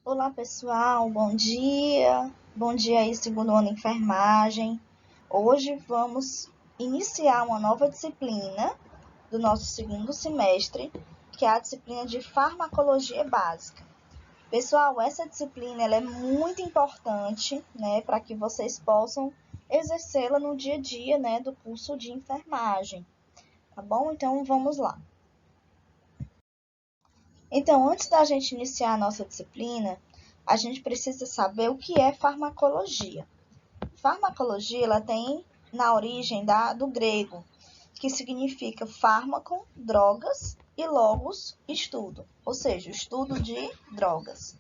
Olá, pessoal, bom dia. Bom dia aí, segundo ano de enfermagem. Hoje vamos iniciar uma nova disciplina do nosso segundo semestre, que é a disciplina de farmacologia básica. Pessoal, essa disciplina ela é muito importante, né, para que vocês possam exercê-la no dia a dia, né, do curso de enfermagem. Tá bom? Então, vamos lá. Então, antes da gente iniciar a nossa disciplina, a gente precisa saber o que é farmacologia. Farmacologia ela tem na origem do grego, que significa fármaco, drogas, e logos, estudo, ou seja, estudo de drogas.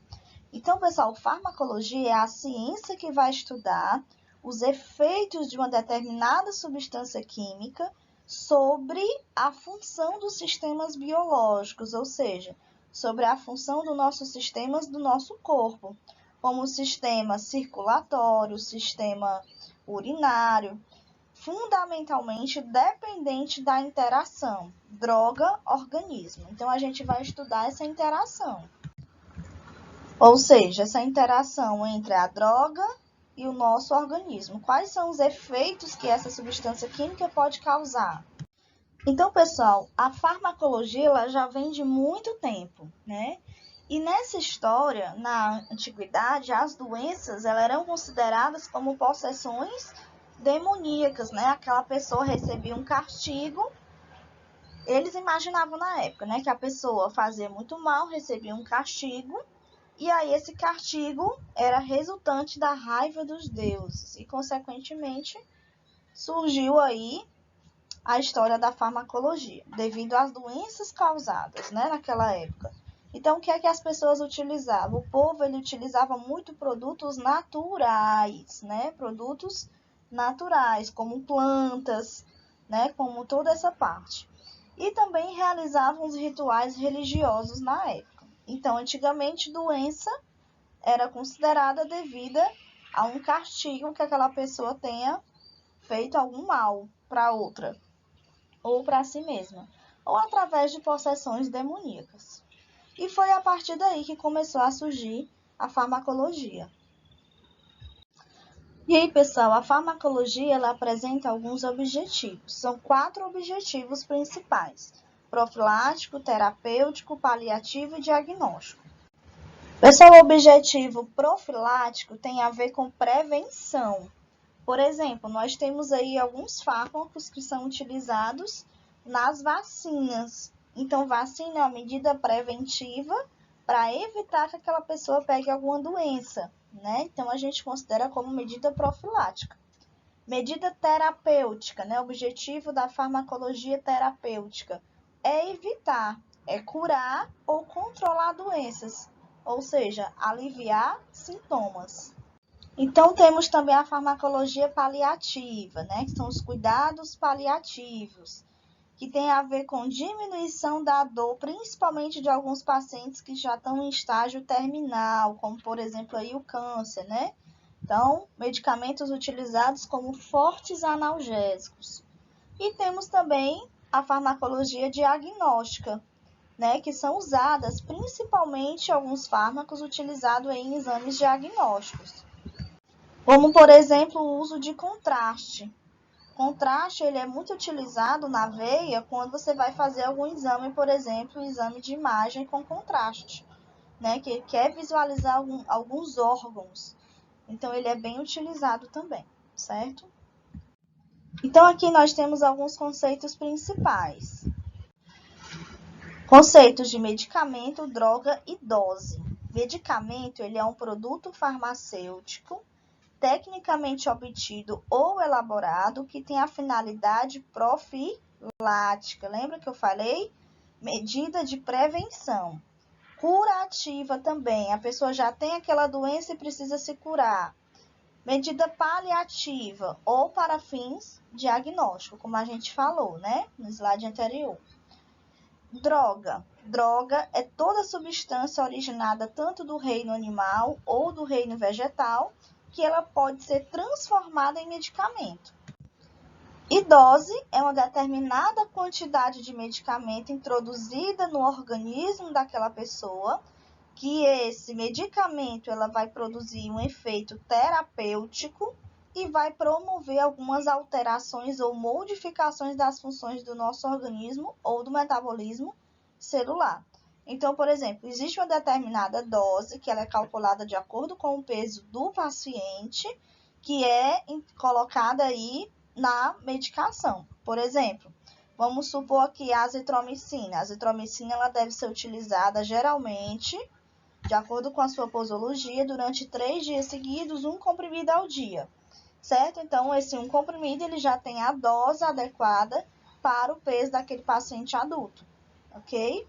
Então, pessoal, farmacologia é a ciência que vai estudar os efeitos de uma determinada substância química sobre a função dos sistemas biológicos, ou seja, sobre a função dos nossos sistemas do nosso corpo, como o sistema circulatório, o sistema urinário, fundamentalmente dependente da interação droga-organismo. Então, a gente vai estudar essa interação. Ou seja, essa interação entre a droga e o nosso organismo. Quais são os efeitos que essa substância química pode causar? Então, pessoal, a farmacologia ela já vem de muito tempo, né? E nessa história, na antiguidade, as doenças elas eram consideradas como possessões demoníacas, né? Aquela pessoa recebia um castigo. Eles imaginavam na época, né, que a pessoa fazia muito mal, recebia um castigo, e aí esse castigo era resultante da raiva dos deuses. E, consequentemente, surgiu aí a história da farmacologia, devido às doenças causadas, né, naquela época. Então, o que é que as pessoas utilizavam? O povo ele utilizava muito produtos naturais, né, produtos naturais, como plantas, né, como toda essa parte. E também realizavam os rituais religiosos na época. Então, antigamente, doença era considerada devida a um castigo que aquela pessoa tenha feito algum mal para outra, ou para si mesma, ou através de possessões demoníacas. E foi a partir daí que começou a surgir a farmacologia. E aí, pessoal, a farmacologia ela apresenta alguns objetivos. São 4 objetivos principais: profilático, terapêutico, paliativo e diagnóstico. Pessoal, o objetivo profilático tem a ver com prevenção. Por exemplo, nós temos aí alguns fármacos que são utilizados nas vacinas. Então, vacina é uma medida preventiva para evitar que aquela pessoa pegue alguma doença, né? Então, a gente considera como medida profilática. Medida terapêutica, né? O objetivo da farmacologia terapêutica é evitar, é curar ou controlar doenças, ou seja, aliviar sintomas. Então, temos também a farmacologia paliativa, né? Que são os cuidados paliativos, que tem a ver com diminuição da dor, principalmente de alguns pacientes que já estão em estágio terminal, como, por exemplo, aí o câncer, né? Então, medicamentos utilizados como fortes analgésicos. E temos também a farmacologia diagnóstica, né? Que são usadas principalmente alguns fármacos utilizados em exames diagnósticos. Como, por exemplo, o uso de contraste. Contraste ele é muito utilizado na veia quando você vai fazer algum exame, por exemplo, um exame de imagem com contraste, né? Que quer visualizar alguns órgãos. Então, ele é bem utilizado também, certo? Então, aqui nós temos alguns conceitos principais. Conceitos de medicamento, droga e dose. Medicamento ele é um produto farmacêutico tecnicamente obtido ou elaborado que tem a finalidade profilática. Lembra que eu falei? Medida de prevenção. Curativa também. A pessoa já tem aquela doença e precisa se curar. Medida paliativa ou para fins diagnósticos, como a gente falou, né? No slide anterior. Droga. Droga é toda substância originada tanto do reino animal ou do reino vegetal que ela pode ser transformada em medicamento. E dose é uma determinada quantidade de medicamento introduzida no organismo daquela pessoa que esse medicamento ela vai produzir um efeito terapêutico e vai promover algumas alterações ou modificações das funções do nosso organismo ou do metabolismo celular. Então, por exemplo, existe uma determinada dose que ela é calculada de acordo com o peso do paciente, que é colocada aí na medicação. Por exemplo, vamos supor que a azitromicina. A azitromicina ela deve ser utilizada geralmente, de acordo com a sua posologia, durante 3 dias seguidos, um comprimido ao dia. Certo? Então, esse um comprimido ele já tem a dose adequada para o peso daquele paciente adulto, ok?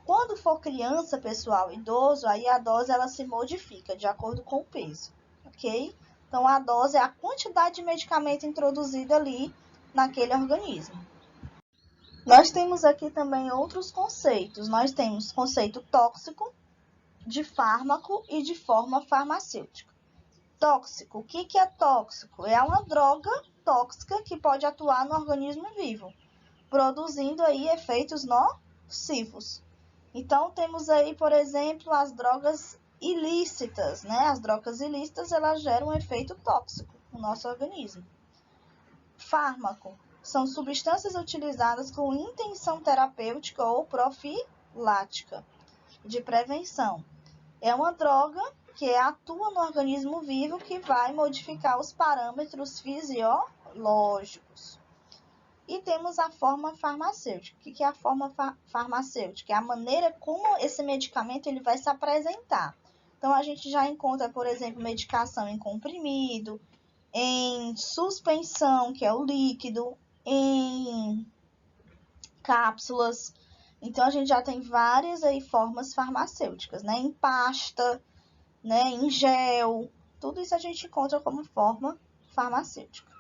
Quando for criança, pessoal, idoso, aí a dose ela se modifica de acordo com o peso, ok? Então, a dose é a quantidade de medicamento introduzido ali naquele organismo. Nós temos aqui também outros conceitos. Nós temos conceito tóxico, de fármaco e de forma farmacêutica. Tóxico. O que é tóxico? É uma droga tóxica que pode atuar no organismo vivo, produzindo aí efeitos nocivos. Então, temos aí, por exemplo, as drogas ilícitas, né? As drogas ilícitas, elas geram um efeito tóxico no nosso organismo. Fármaco. São substâncias utilizadas com intenção terapêutica ou profilática, de prevenção. É uma droga que atua no organismo vivo que vai modificar os parâmetros fisiológicos. E temos a forma farmacêutica. O que é a forma farmacêutica? É a maneira como esse medicamento ele vai se apresentar. Então, a gente já encontra, por exemplo, medicação em comprimido, em suspensão, que é o líquido, em cápsulas. Então, a gente já tem várias aí formas farmacêuticas, né? Em pasta, né? Em gel, tudo isso a gente encontra como forma farmacêutica.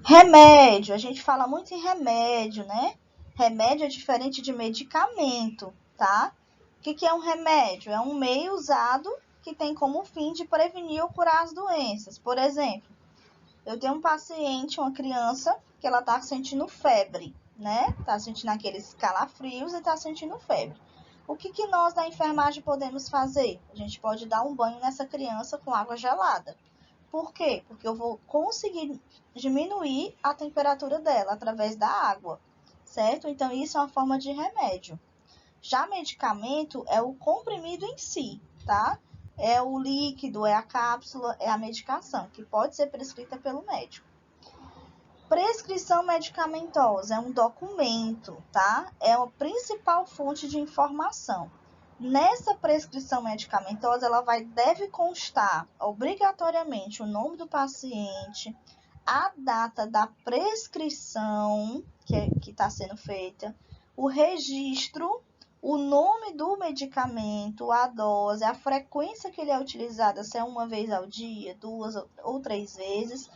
Remédio, a gente fala muito em remédio, né? Remédio é diferente de medicamento, tá? O que é um remédio? É um meio usado que tem como fim de prevenir ou curar as doenças. Por exemplo, eu tenho um paciente, uma criança, que ela tá sentindo febre, né? Tá sentindo aqueles calafrios e tá sentindo febre. O que nós da enfermagem podemos fazer? A gente pode dar um banho nessa criança com água gelada. Por quê? Porque eu vou conseguir diminuir a temperatura dela através da água, certo? Então, isso é uma forma de remédio. Já medicamento é o comprimido em si, tá? É o líquido, é a cápsula, é a medicação, que pode ser prescrita pelo médico. Prescrição medicamentosa é um documento, tá? É a principal fonte de informação. Nessa prescrição medicamentosa, ela deve constar obrigatoriamente o nome do paciente, a data da prescrição que está sendo feita, o registro, o nome do medicamento, a dose, a frequência que ele é utilizado, se é uma vez ao dia, 2 ou 3 vezes,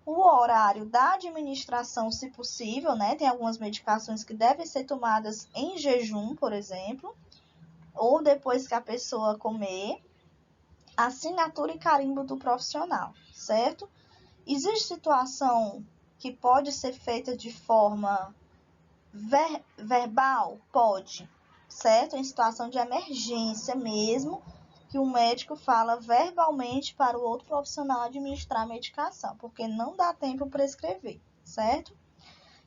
o horário da administração, se possível, né? Tem algumas medicações que devem ser tomadas em jejum, por exemplo, ou depois que a pessoa comer, assinatura e carimbo do profissional, certo? Existe situação que pode ser feita de forma verbal? Pode, certo? Em situação de emergência mesmo, que o médico fala verbalmente para o outro profissional administrar a medicação, porque não dá tempo para prescrever, certo?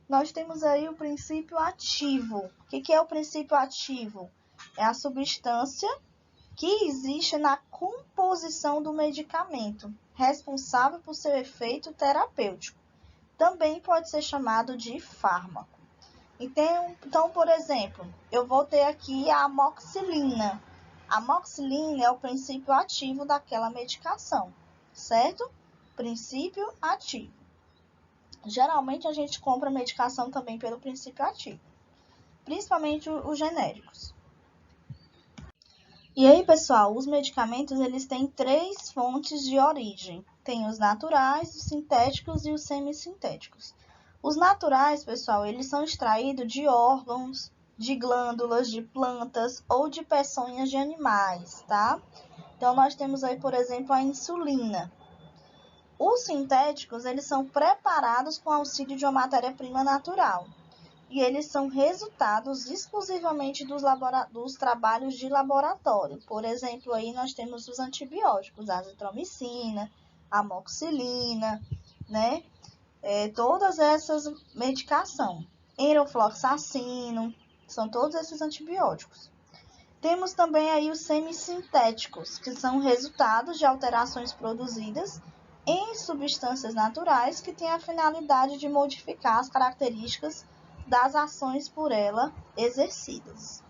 Nós temos aí o princípio ativo. O que é o princípio ativo? É a substância que existe na composição do medicamento, responsável por seu efeito terapêutico. Também pode ser chamado de fármaco. Então, por exemplo, eu vou ter aqui a amoxicilina. A amoxicilina é o princípio ativo daquela medicação, certo? Princípio ativo. Geralmente, a gente compra medicação também pelo princípio ativo, principalmente os genéricos. E aí, pessoal, os medicamentos eles têm 3 fontes de origem. Tem os naturais, os sintéticos e os semissintéticos. Os naturais, pessoal, eles são extraídos de órgãos, de glândulas, de plantas ou de peçonhas de animais, tá? Então, nós temos aí, por exemplo, a insulina. Os sintéticos, eles são preparados com auxílio de uma matéria-prima natural. e eles são resultados exclusivamente dos trabalhos de laboratório. Por exemplo, aí nós temos os antibióticos, a azitromicina, a amoxicilina, né? Todas essas medicações. Enrofloxacino, são todos esses antibióticos. Temos também aí os semissintéticos, que são resultados de alterações produzidas em substâncias naturais que têm a finalidade de modificar as características das ações por ela exercidas.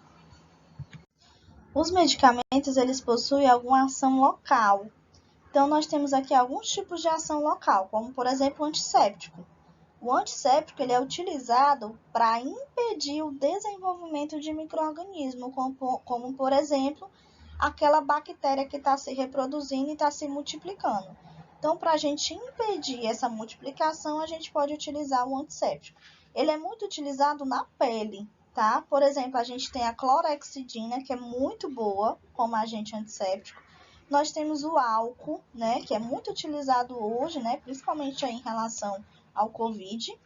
Os medicamentos, eles possuem alguma ação local. Então, nós temos aqui alguns tipos de ação local, como, por exemplo, o antisséptico. O antisséptico ele é utilizado para impedir o desenvolvimento de micro-organismos, como, por exemplo, aquela bactéria que está se reproduzindo e está se multiplicando. Então, para a gente impedir essa multiplicação, a gente pode utilizar o antisséptico. Ele é muito utilizado na pele, tá? Por exemplo, a gente tem a clorexidina, que é muito boa como agente antisséptico. Nós temos o álcool, né, que é muito utilizado hoje, né, principalmente aí em relação ao Covid.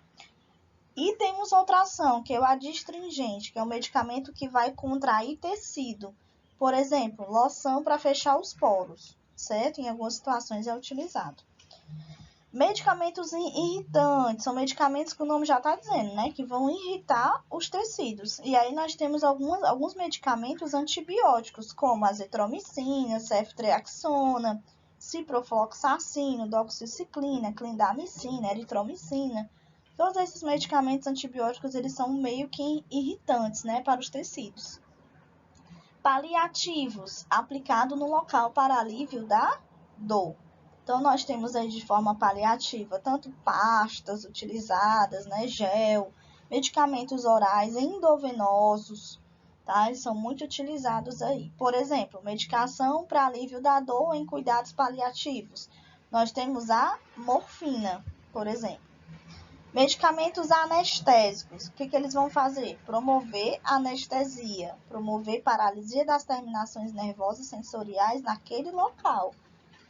E temos outra ação, que é o adstringente, que é um medicamento que vai contrair tecido. Por exemplo, loção para fechar os poros, certo? Em algumas situações é utilizado. Medicamentos irritantes, são medicamentos que o nome já está dizendo, né? Que vão irritar os tecidos. E aí nós temos alguns medicamentos antibióticos, como azitromicina, ceftriaxona, ciprofloxacino, doxiciclina, clindamicina, eritromicina. Todos esses medicamentos antibióticos, eles são meio que irritantes, né? Para os tecidos. Paliativos, aplicado no local para alívio da dor. Então, nós temos aí de forma paliativa, tanto pastas utilizadas, né, gel, medicamentos orais endovenosos, tá? Eles são muito utilizados aí. Por exemplo, medicação para alívio da dor em cuidados paliativos. Nós temos a morfina, por exemplo. Medicamentos anestésicos, o que eles vão fazer? Promover anestesia, promover paralisia das terminações nervosas sensoriais naquele local.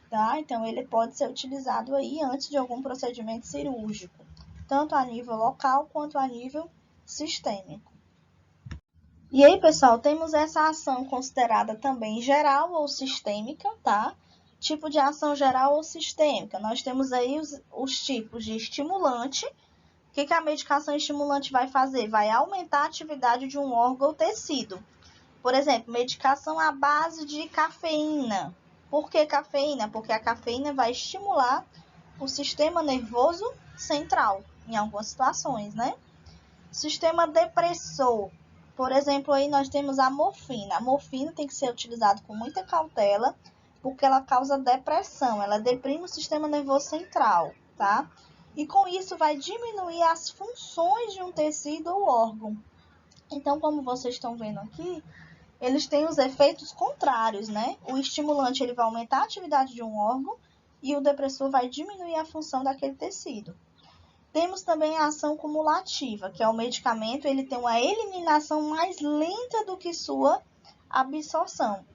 Tá? Então, ele pode ser utilizado aí antes de algum procedimento cirúrgico, tanto a nível local quanto a nível sistêmico. E aí, pessoal, temos essa ação considerada também geral ou sistêmica, tá? Tipo de ação geral ou sistêmica. Nós temos aí os tipos de estimulante. O que a medicação estimulante vai fazer? Vai aumentar a atividade de um órgão ou tecido. Por exemplo, medicação à base de cafeína. Por que cafeína? Porque a cafeína vai estimular o sistema nervoso central, em algumas situações, né? Sistema depressor. Por exemplo, aí nós temos a morfina. A morfina tem que ser utilizada com muita cautela, porque ela causa depressão, ela deprime o sistema nervoso central, tá? E com isso vai diminuir as funções de um tecido ou órgão. Então, como vocês estão vendo aqui, eles têm os efeitos contrários, né? O estimulante ele vai aumentar a atividade de um órgão e o depressor vai diminuir a função daquele tecido. Temos também a ação cumulativa, que é o medicamento, ele tem uma eliminação mais lenta do que sua absorção,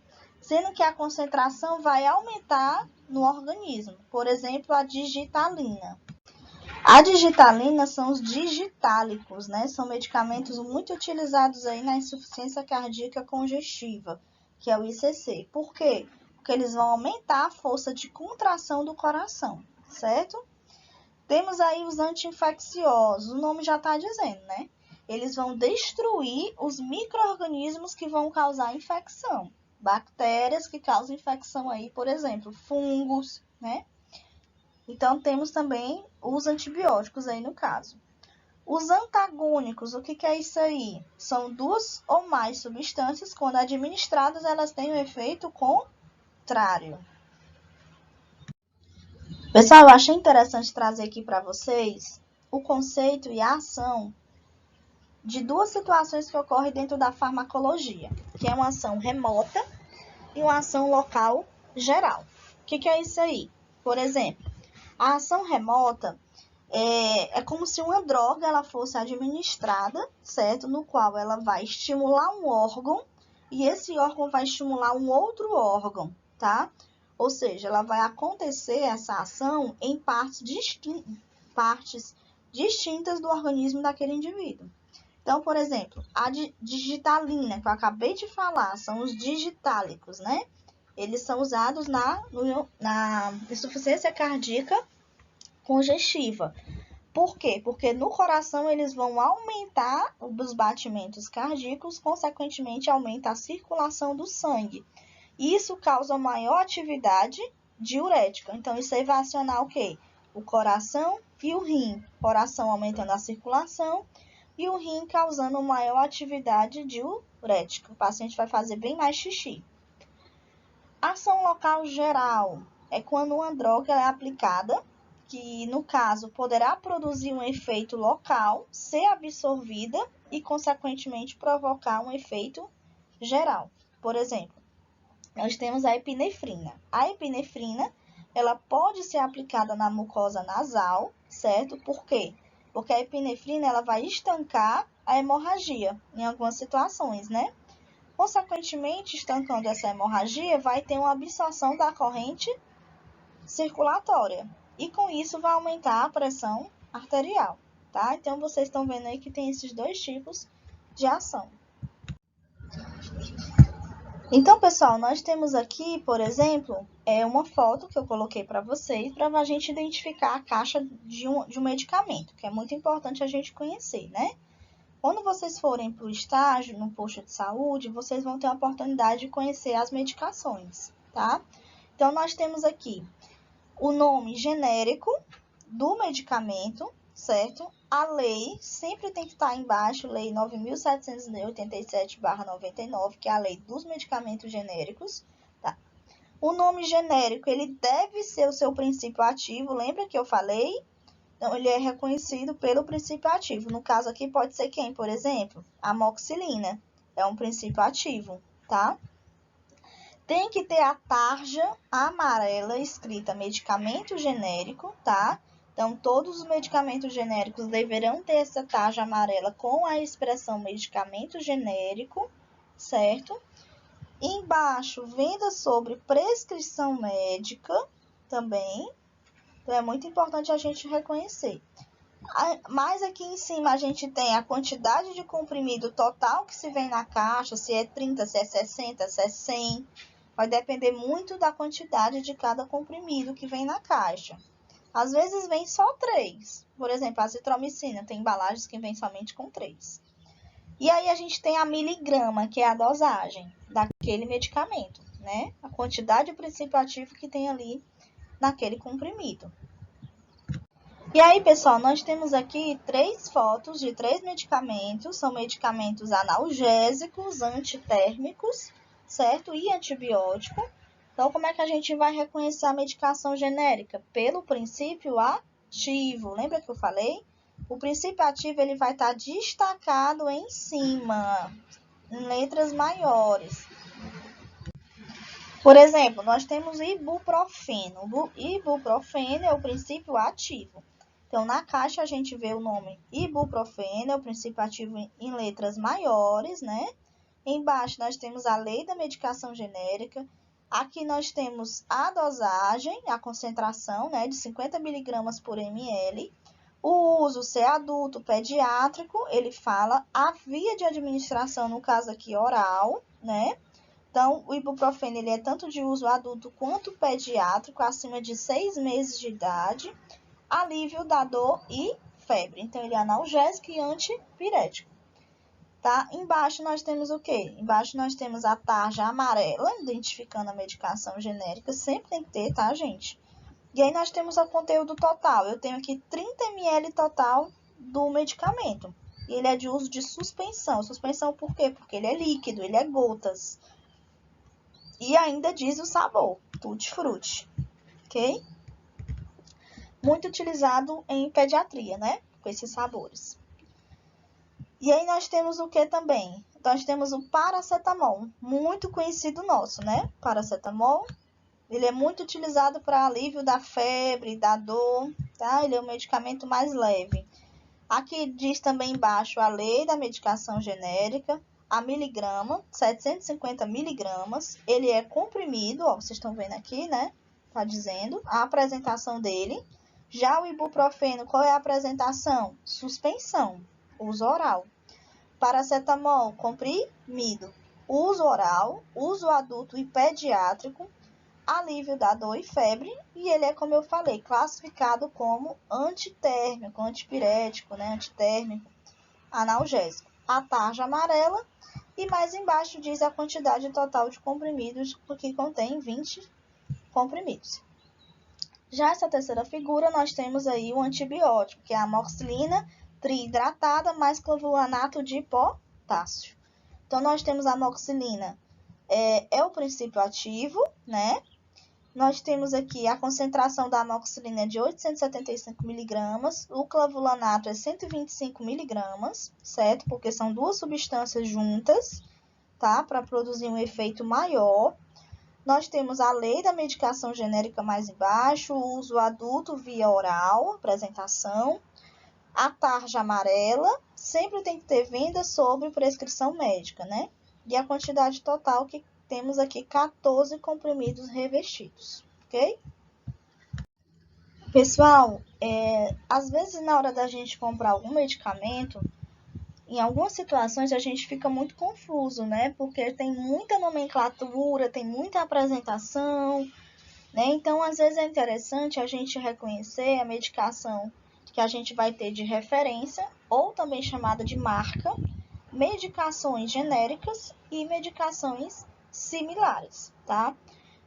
sendo que a concentração vai aumentar no organismo. Por exemplo, a digitalina. A digitalina são os digitálicos, né? São medicamentos muito utilizados aí na insuficiência cardíaca congestiva, que é o ICC. Por quê? Porque eles vão aumentar a força de contração do coração, certo? Temos aí os anti-infecciosos, o nome já está dizendo, né? Eles vão destruir os micro-organismos que vão causar infecção. Bactérias que causam infecção aí, por exemplo, fungos, né? Então, temos também os antibióticos aí no caso. Os antagônicos, o que é isso aí? São duas ou mais substâncias, quando administradas, elas têm um efeito contrário. Pessoal, eu achei interessante trazer aqui para vocês o conceito e a ação de duas situações que ocorrem dentro da farmacologia, que é uma ação remota e uma ação local geral. O que é isso aí? Por exemplo, a ação remota é como se uma droga ela fosse administrada, certo? No qual ela vai estimular um órgão e esse órgão vai estimular um outro órgão, tá? Ou seja, ela vai acontecer essa ação em partes distintas do organismo daquele indivíduo. Então, por exemplo, a digitalina, que eu acabei de falar, são os digitálicos, né? Eles são usados na insuficiência cardíaca congestiva. Por quê? Porque no coração eles vão aumentar os batimentos cardíacos, consequentemente aumenta a circulação do sangue. Isso causa maior atividade diurética. Então, isso aí vai acionar o quê? O coração e o rim. O coração aumentando a circulação e o rim causando maior atividade diurética. O paciente vai fazer bem mais xixi. Ação local geral é quando uma droga é aplicada, que no caso poderá produzir um efeito local, ser absorvida e consequentemente provocar um efeito geral. Por exemplo, nós temos a epinefrina. A epinefrina, ela pode ser aplicada na mucosa nasal, certo? Por quê? Porque a epinefrina ela vai estancar a hemorragia em algumas situações, né? Consequentemente, estancando essa hemorragia, vai ter uma absorção da corrente circulatória. E com isso vai aumentar a pressão arterial, tá? Então, vocês estão vendo aí que tem esses dois tipos de ação. Então, pessoal, nós temos aqui, por exemplo, uma foto que eu coloquei para vocês para a gente identificar a caixa de um medicamento, que é muito importante a gente conhecer, né? Quando vocês forem para o estágio no posto de saúde, vocês vão ter a oportunidade de conhecer as medicações, tá? Então, nós temos aqui o nome genérico do medicamento, certo? A lei sempre tem que estar embaixo, Lei 9.787/99, que é a lei dos medicamentos genéricos, tá? O nome genérico, ele deve ser o seu princípio ativo, lembra que eu falei? Então, ele é reconhecido pelo princípio ativo. No caso aqui, pode ser quem, por exemplo? A amoxicilina. É um princípio ativo, tá? Tem que ter a tarja amarela escrita medicamento genérico, tá? Então, todos os medicamentos genéricos deverão ter essa tarja amarela com a expressão medicamento genérico, certo? Embaixo, venda sobre prescrição médica também. Então, é muito importante a gente reconhecer. Mas aqui em cima a gente tem a quantidade de comprimido total que se vem na caixa, se é 30, se é 60, se é 100. Vai depender muito da quantidade de cada comprimido que vem na caixa. Às vezes vem só 3. Por exemplo, a azitromicina tem embalagens que vem somente com 3. E aí a gente tem a miligrama, que é a dosagem daquele medicamento, né? A quantidade de princípio ativo que tem ali naquele comprimido. E aí, pessoal, nós temos aqui 3 fotos de 3 medicamentos. São medicamentos analgésicos, antitérmicos, certo? E antibiótico. Então, como é que a gente vai reconhecer a medicação genérica? Pelo princípio ativo. Lembra que eu falei? O princípio ativo ele vai estar destacado em cima, em letras maiores. Por exemplo, nós temos ibuprofeno. O ibuprofeno é o princípio ativo. Então, na caixa a gente vê o nome ibuprofeno, é o princípio ativo em letras maiores, né? Embaixo nós temos a lei da medicação genérica. Aqui nós temos a dosagem, a concentração, né, de 50 mg por ml. O uso, se é adulto, pediátrico, ele fala a via de administração, no caso aqui oral, né? Então, o ibuprofeno ele é tanto de uso adulto quanto pediátrico, acima de 6 meses de idade. Alívio da dor e febre. Então, ele é analgésico e antipirético. Tá? Embaixo nós temos o quê? Embaixo nós temos a tarja amarela, identificando a medicação genérica. Sempre tem que ter, tá, gente? E aí nós temos o conteúdo total. Eu tenho aqui 30 ml total do medicamento. E ele é de uso de suspensão. Suspensão por quê? Porque ele é líquido, ele é gotas. E ainda diz o sabor, tutti-frutti. Ok? Muito utilizado em pediatria, né? Com esses sabores. E aí nós temos o que também? Nós temos o paracetamol, muito conhecido nosso, né? Paracetamol, ele é muito utilizado para alívio da febre, da dor, tá? Ele é um medicamento mais leve. Aqui diz também embaixo a lei da medicação genérica, a miligrama, 750 miligramas. Ele é comprimido, ó, vocês estão vendo aqui, né? Tá dizendo a apresentação dele. Já o ibuprofeno, qual é a apresentação? Suspensão, uso oral. Paracetamol, comprimido. Uso oral, uso adulto e pediátrico, alívio da dor e febre, e ele é, como eu falei, classificado como antitérmico, antipirético, né, antitérmico, analgésico. A tarja amarela, e mais embaixo diz a quantidade total de comprimidos, que contém 20 comprimidos. Já essa terceira figura, nós temos aí o antibiótico, que é a amoxicilina trihidratada mais clavulanato de potássio. Então, nós temos a amoxicilina, é o princípio ativo, né? Nós temos aqui a concentração da amoxicilina de 875 miligramas, o clavulanato é 125 miligramas, certo? Porque são duas substâncias juntas, tá? Para produzir um efeito maior. Nós temos a lei da medicação genérica mais embaixo, o uso adulto via oral, apresentação. A tarja amarela, sempre tem que ter venda sobre prescrição médica, né? E a quantidade total que temos aqui, 14 comprimidos revestidos, ok? Pessoal, às vezes na hora da gente comprar algum medicamento, em algumas situações a gente fica muito confuso, né? Porque tem muita nomenclatura, tem muita apresentação, né? Então, às vezes é interessante a gente reconhecer a medicação que a gente vai ter de referência, ou também chamada de marca, medicações genéricas e medicações similares, tá?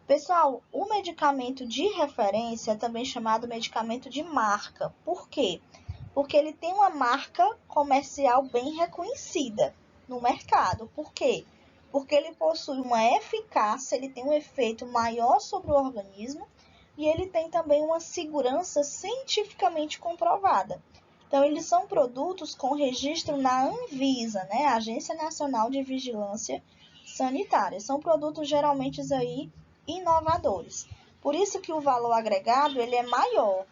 Pessoal, o medicamento de referência é também chamado medicamento de marca. Por quê? Porque ele tem uma marca comercial bem reconhecida no mercado. Por quê? Porque ele possui uma eficácia, ele tem um efeito maior sobre o organismo e ele tem também uma segurança cientificamente comprovada. Então, eles são produtos com registro na Anvisa, né? Agência Nacional de Vigilância Sanitária. São produtos geralmente aí inovadores. Por isso que o valor agregado ele é maior.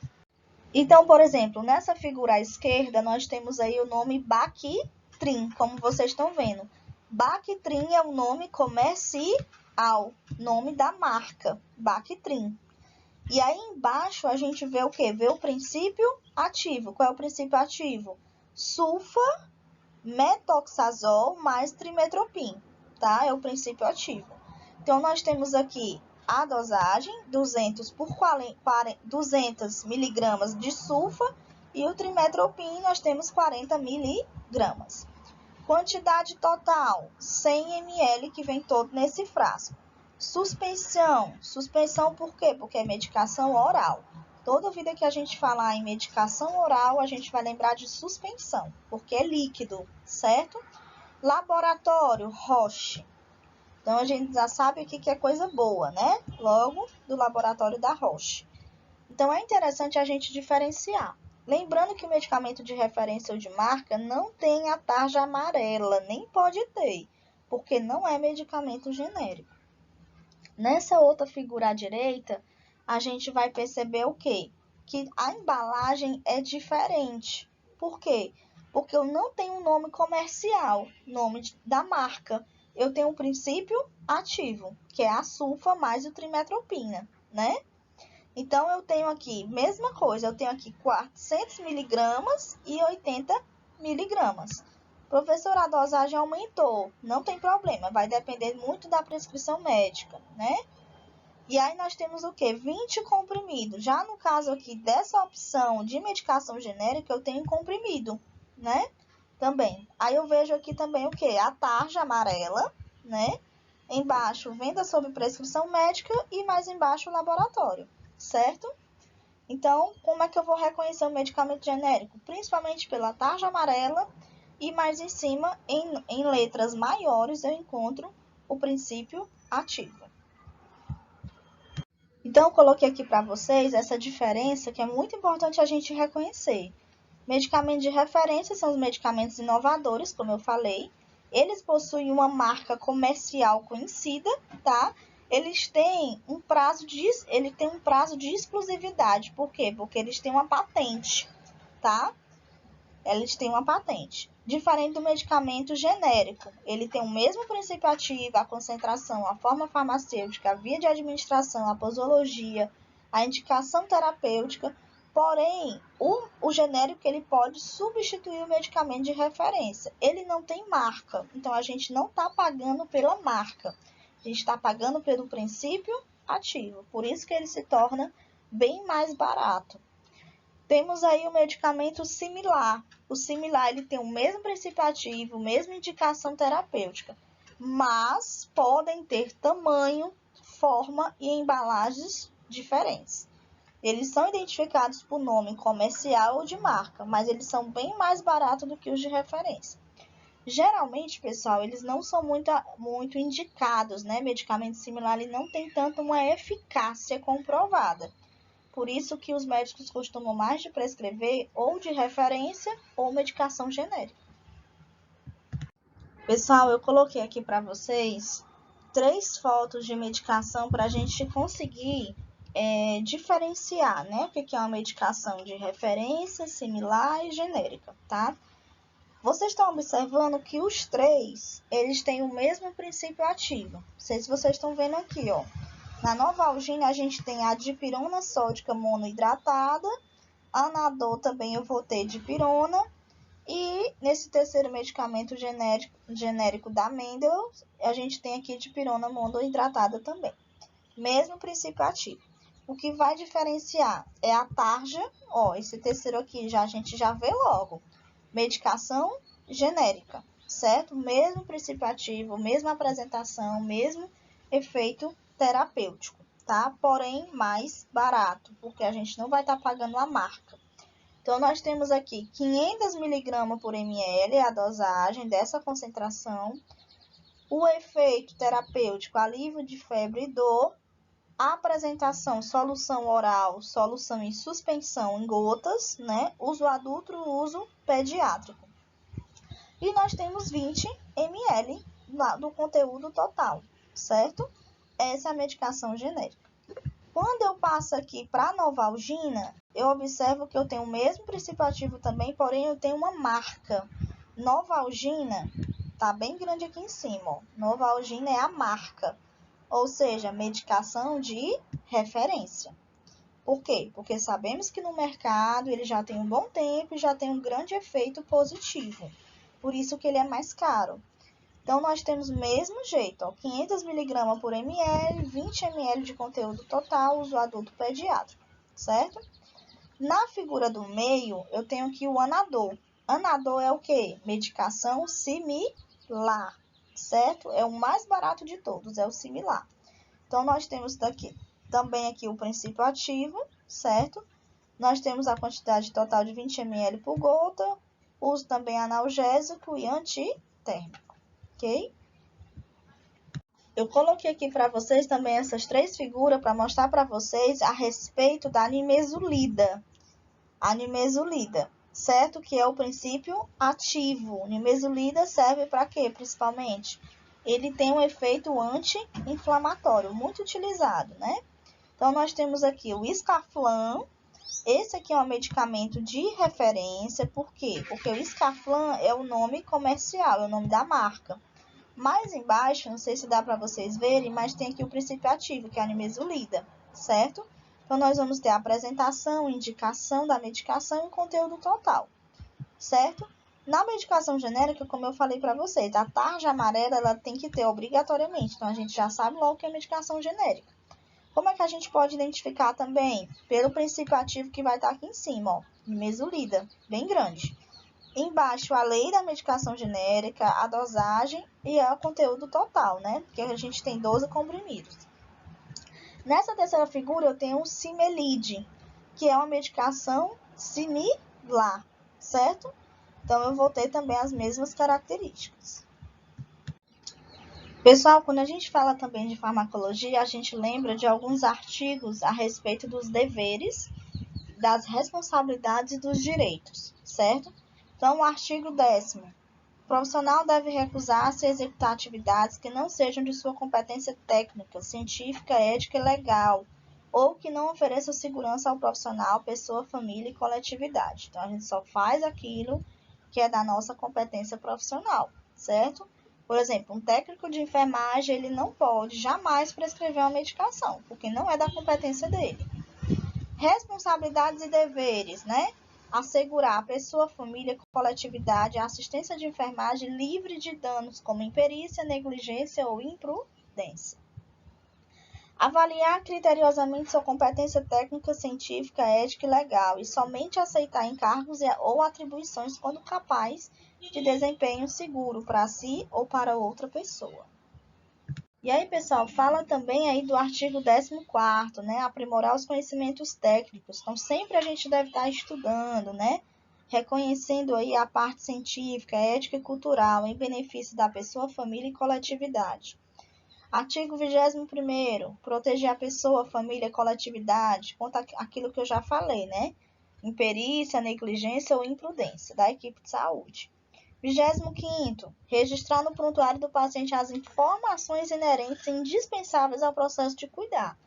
Então, por exemplo, nessa figura à esquerda, nós temos aí o nome Bactrim, como vocês estão vendo. Bactrim é o nome comercial, nome da marca, Bactrim. E aí embaixo a gente vê o quê? Vê o princípio ativo. Qual é o princípio ativo? Sulfa-metoxazol mais trimetropim, tá? É o princípio ativo. Então, nós temos aqui a dosagem, 200 miligramas de sulfa, e o trimetropim nós temos 40 miligramas. Quantidade total, 100 ml, que vem todo nesse frasco. Suspensão por quê? Porque é medicação oral. Toda vida que a gente falar em medicação oral, a gente vai lembrar de suspensão, porque é líquido, certo? Laboratório, Roche. Então, a gente já sabe o que é coisa boa, né? Logo, do laboratório da Roche. Então, é interessante a gente diferenciar. Lembrando que o medicamento de referência ou de marca não tem a tarja amarela, nem pode ter, porque não é medicamento genérico. Nessa outra figura à direita, a gente vai perceber o quê? Que a embalagem é diferente. Por quê? Porque eu não tenho um nome comercial, nome da marca. Eu tenho um princípio ativo, que é a sulfa mais o trimetropina, né? Então, eu tenho aqui, mesma coisa, eu tenho aqui 400 miligramas e 80 miligramas. Professor, a dosagem aumentou. Não tem problema, vai depender muito da prescrição médica, né? E aí nós temos o quê? 20 comprimidos. Já no caso aqui dessa opção de medicação genérica, eu tenho comprimido, né? Também. Aí eu vejo aqui também o quê? A tarja amarela, né? Embaixo, venda sob prescrição médica e mais embaixo o laboratório, certo? Então, como é que eu vou reconhecer o medicamento genérico? Principalmente pela tarja amarela. E mais em cima, em letras maiores, eu encontro o princípio ativo. Então, eu coloquei aqui para vocês essa diferença que é muito importante a gente reconhecer. Medicamentos de referência são os medicamentos inovadores, como eu falei. Eles possuem uma marca comercial conhecida, tá? Eles têm um prazo de exclusividade. Por quê? Porque eles têm uma patente, tá? Eles têm uma patente. Diferente do medicamento genérico, ele tem o mesmo princípio ativo, a concentração, a forma farmacêutica, a via de administração, a posologia, a indicação terapêutica, Porém, o genérico ele pode substituir o medicamento de referência. Ele não tem marca, então a gente não está pagando pela marca. A gente está pagando pelo princípio ativo, por isso que ele se torna bem mais barato. Temos aí o medicamento similar. O similar ele tem o mesmo princípio ativo, mesma indicação terapêutica, mas podem ter tamanho, forma e embalagens diferentes. Eles são identificados por nome comercial ou de marca, mas eles são bem mais baratos do que os de referência. Geralmente, pessoal, eles não são muito indicados, né? Medicamento similar ele não tem tanto uma eficácia comprovada. Por isso que os médicos costumam mais de prescrever ou de referência ou medicação genérica. Pessoal, eu coloquei aqui para vocês 3 fotos de medicação para a gente conseguir diferenciar, né? O que é uma medicação de referência, similar e genérica, tá? Vocês estão observando que os 3, eles têm o mesmo princípio ativo. Não sei se vocês estão vendo aqui, ó. Na Novalgina, a gente tem a dipirona sódica monoidratada, Anador também eu vou ter dipirona, e nesse terceiro medicamento genérico da Mendel, a gente tem aqui dipirona monoidratada também. Mesmo princípio ativo. O que vai diferenciar é a tarja, ó, esse terceiro aqui a gente já vê logo. Medicação genérica, certo? Mesmo princípio ativo, mesma apresentação, mesmo efeito terapêutico, tá? Porém, mais barato, porque a gente não vai estar pagando a marca. Então, nós temos aqui 500 mg por ml, a dosagem dessa concentração. O efeito terapêutico, alívio de febre e dor. A apresentação, solução oral, solução em suspensão em gotas, né? Uso adulto, uso pediátrico. E nós temos 20 ml do conteúdo total, certo? Essa é a medicação genérica. Quando eu passo aqui para a Novalgina, eu observo que eu tenho o mesmo princípio ativo também, porém eu tenho uma marca. Novalgina, tá bem grande aqui em cima, ó. Novalgina é a marca. Ou seja, medicação de referência. Por quê? Porque sabemos que no mercado ele já tem um bom tempo e já tem um grande efeito positivo. Por isso que ele é mais caro. Então, nós temos o mesmo jeito, ó, 500 mg por ml, 20 ml de conteúdo total, uso adulto pediátrico, certo? Na figura do meio, eu tenho aqui o Anador. Anador é o quê? Medicação similar. Certo? É o mais barato de todos, é o similar. Então, nós temos daqui também aqui o princípio ativo, certo? Nós temos a quantidade total de 20 ml por gota, uso também analgésico e antitérmico, ok? Eu coloquei aqui para vocês também essas 3 figuras para mostrar para vocês a respeito da nimesulida. A nimesulida, certo? Que é o princípio ativo. Nimesulida serve para quê, principalmente? Ele tem um efeito anti-inflamatório, muito utilizado, né? Então, nós temos aqui o Iscaflan. Esse aqui é um medicamento de referência. Por quê? Porque o Iscaflan é o nome comercial, é o nome da marca. Mais embaixo, não sei se dá para vocês verem, mas tem aqui o princípio ativo, que é a nimesulida, certo? Então, nós vamos ter a apresentação, indicação da medicação e conteúdo total, certo? Na medicação genérica, como eu falei para vocês, a tarja amarela ela tem que ter obrigatoriamente. Então, a gente já sabe logo que é medicação genérica. Como é que a gente pode identificar também? Pelo princípio ativo que vai estar aqui em cima, ó, nimesulida, bem grande. Embaixo, a lei da medicação genérica, a dosagem e o conteúdo total, né? Porque a gente tem 12 comprimidos. Nessa terceira figura, eu tenho o Cimelide, que é uma medicação similar, certo? Então, eu vou ter também as mesmas características. Pessoal, quando a gente fala também de farmacologia, a gente lembra de alguns artigos a respeito dos deveres, das responsabilidades e dos direitos, certo? Então, o artigo 10º. O profissional deve recusar-se a executar atividades que não sejam de sua competência técnica, científica, ética e legal, ou que não ofereçam segurança ao profissional, pessoa, família e coletividade. Então, a gente só faz aquilo que é da nossa competência profissional, certo? Por exemplo, um técnico de enfermagem, ele não pode jamais prescrever uma medicação, porque não é da competência dele. Responsabilidades e deveres, né? Assegurar a pessoa, família, coletividade, a assistência de enfermagem livre de danos como imperícia, negligência ou imprudência. Avaliar criteriosamente sua competência técnica, científica, ética e legal e somente aceitar encargos ou atribuições quando capaz de desempenho seguro para si ou para outra pessoa. E aí, pessoal, fala também aí do artigo 14º, né? Aprimorar os conhecimentos técnicos. Então, sempre a gente deve estar estudando, né? Reconhecendo aí a parte científica, ética e cultural em benefício da pessoa, família e coletividade. Artigo 21º, proteger a pessoa, família e coletividade contra aquilo que eu já falei, né? Imperícia, negligência ou imprudência da equipe de saúde. 25º, registrar no prontuário do paciente as informações inerentes e indispensáveis ao processo de cuidar.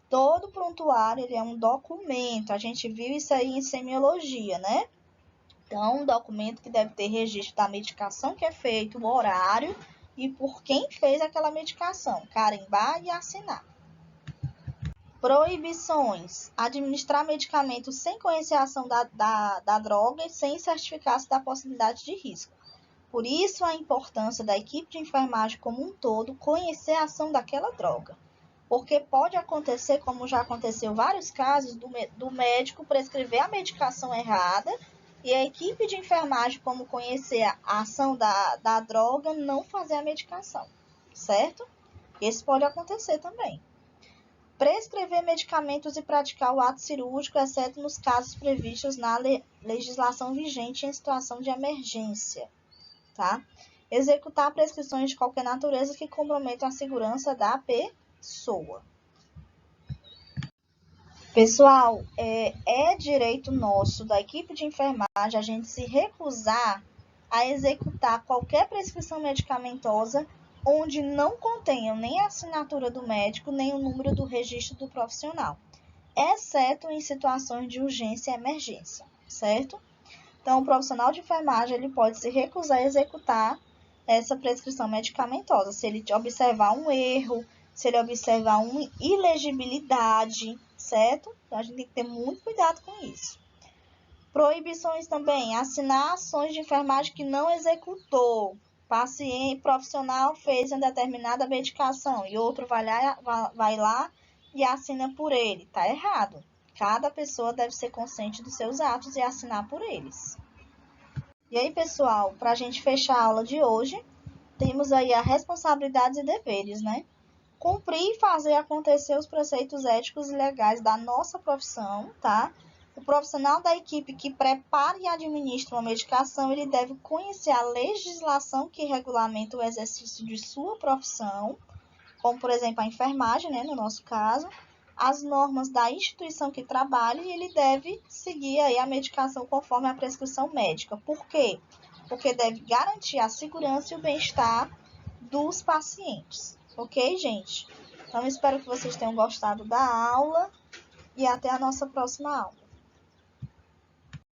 Todo prontuário ele é um documento, a gente viu isso aí em semiologia, né? Então, um documento que deve ter registro da medicação que é feito, o horário e por quem fez aquela medicação, carimbar e assinar. Proibições: administrar medicamentos sem conhecer a ação da droga e sem certificar-se da possibilidade de risco. Por isso, a importância da equipe de enfermagem como um todo conhecer a ação daquela droga. Porque pode acontecer, como já aconteceu vários casos, do médico prescrever a medicação errada e a equipe de enfermagem, como conhecer a ação da droga, não fazer a medicação, certo? Isso pode acontecer também. Prescrever medicamentos e praticar o ato cirúrgico, exceto nos casos previstos na legislação vigente em situação de emergência. Tá? Executar prescrições de qualquer natureza que comprometam a segurança da pessoa. Pessoal, é direito nosso, da equipe de enfermagem, a gente se recusar a executar qualquer prescrição medicamentosa onde não contenham nem a assinatura do médico, nem o número do registro do profissional, exceto em situações de urgência e emergência, certo? Então, o profissional de enfermagem ele pode se recusar a executar essa prescrição medicamentosa, se ele observar um erro, se ele observar uma ilegibilidade, certo? Então, a gente tem que ter muito cuidado com isso. Proibições também, assinar ações de enfermagem que não executou. Paciente profissional fez uma determinada medicação e outro vai lá e assina por ele. Está errado. Cada pessoa deve ser consciente dos seus atos e assinar por eles. E aí, pessoal, para a gente fechar a aula de hoje, temos aí as responsabilidades e deveres, né? Cumprir e fazer acontecer os preceitos éticos e legais da nossa profissão, tá? O profissional da equipe que prepara e administra uma medicação, ele deve conhecer a legislação que regulamenta o exercício de sua profissão, como, por exemplo, a enfermagem, né, no nosso caso, as normas da instituição que trabalha e ele deve seguir aí a medicação conforme a prescrição médica. Por quê? Porque deve garantir a segurança e o bem-estar dos pacientes. Ok, gente? Então, espero que vocês tenham gostado da aula e até a nossa próxima aula.